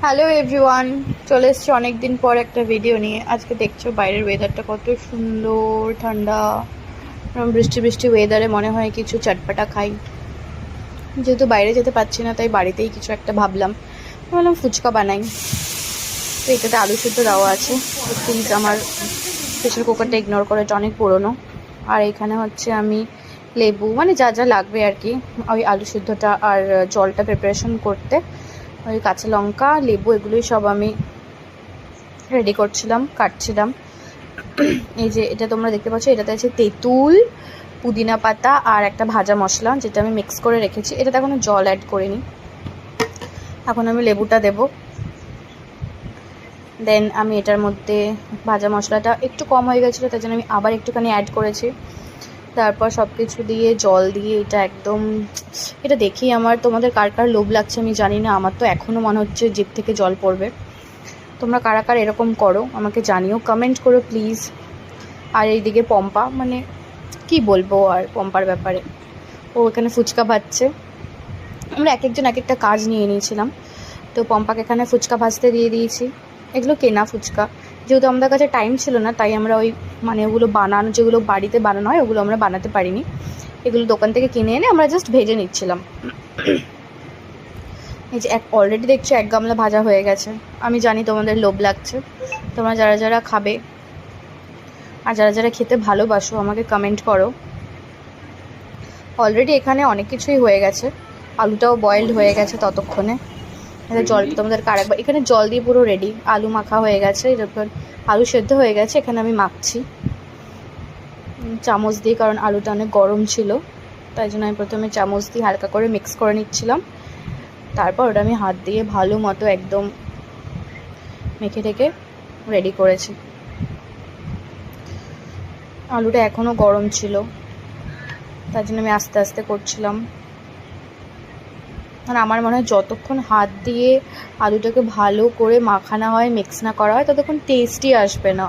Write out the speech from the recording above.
Hello everyone, চলে এসেছি অনেকদিন পর একটা ভিডিও নিয়ে। আজকে দেখছো বাইরের ওয়েদারটা কত সুন্দর, ঠান্ডা, বৃষ্টি বৃষ্টি ওয়েদারে মনে হয় কিছু চটপটা খাই। যেহেতু বাইরে যেতে পারছি না, তাই বাড়িতেই কিছু একটা ভাবলাম ফুচকা বানাই। তো এটাতে আলু সিদ্ধ দেওয়া আছে। প্লিজ আমার প্রেশার কুকারটা ইগনোর করে, এটা অনেক পুরোনো। আর এখানে হচ্ছে আমি লেবু, মানে যা যা লাগবে আর কি, ওই আলু সিদ্ধটা আর জলটা প্রিপারেশন করতে ওই কাঁচা লঙ্কা, লেবু, এগুলোই সব আমি রেডি করছিলাম, কাটছিলাম। এই যে এটা তোমরা দেখতে পাচ্ছ, এটাতে আছে তেঁতুল, পুদিনা পাতা আর একটা ভাজা মশলা, যেটা আমি মিক্স করে রেখেছি। এটাতে এখনো জল অ্যাড করিনি। এখন আমি লেবুটা দেব। দেন আমি এটার মধ্যে ভাজা মশলাটা একটু কম হয়ে গেছিলো, তাই জন্য আমি আবার একটুখানি অ্যাড করেছি। তারপর সব কিছু দিয়ে, জল দিয়ে, এটা দেখেই তোমাদের কার কার লোভ লাগছে আমি জানি না, আমার তো এখনও মনে হচ্ছে জিভ থেকে জল পড়বে। তোমরা কারা কার এরকম করো আমাকে জানিও, কমেন্ট করো প্লিজ। আর এইদিকে পম্পা, মানে কি বলবো আর পম্পার ব্যাপারে, ও এখানে ফুচকা ভাজছে। আমরা এক একজন এক একটা কাজ নিয়ে নিয়েছিলাম। তো পম্পাকে এখানে ফুচকা ভাজতে দিয়ে দিয়েছি। এগুলো কেনা ফুচকা, যেহেতু আমাদের কাছে টাইম ছিল না, তাই আমরা ওগুলো বানানো, যেগুলো বাড়িতে বানানো হয় ওগুলো আমরা বানাতে পারিনি। এগুলো দোকান থেকে কিনে এনে আমরা জাস্ট ভেজে নিচ্ছিলাম। এই যে অলরেডি দেখছো এক গামলা ভাজা হয়ে গেছে। আমি জানি তোমাদের লোভ লাগছে, তোমরা যারা যারা খাবে আর যারা যারা খেতে ভালোবাসো আমাকে কমেন্ট করো। অলরেডি এখানে অনেক কিছুই হয়ে গেছে, আলুটাও বয়েলড হয়ে গেছে ততক্ষণে। জলটা তোমাদেরকে আরেকবার, এখানে জল দিয়ে পুরো রেডি, আলু মাখা হয়ে গেছে, এরপর আলু সেদ্ধ হয়ে গেছে। এখানে আমি মাখছি চামচ দিয়ে, কারণ আলুটা অনেক গরম ছিল, তাই জন্য আমি প্রথমে চামচ দিয়ে হালকা করে মিক্স করে নিচ্ছিলাম। তারপর ওটা আমি হাত দিয়ে ভালো মতো একদম মেখে টেকে রেডি করেছি। আলুটা এখনও গরম ছিল, তার জন্য আমি আস্তে আস্তে করছিলাম। আর আমার মনে হয় যতক্ষণ হাত দিয়ে আলুটাকে ভালো করে মাখানো হয়, মিক্স না করা হয়, ততক্ষণ টেস্টই আসবে না।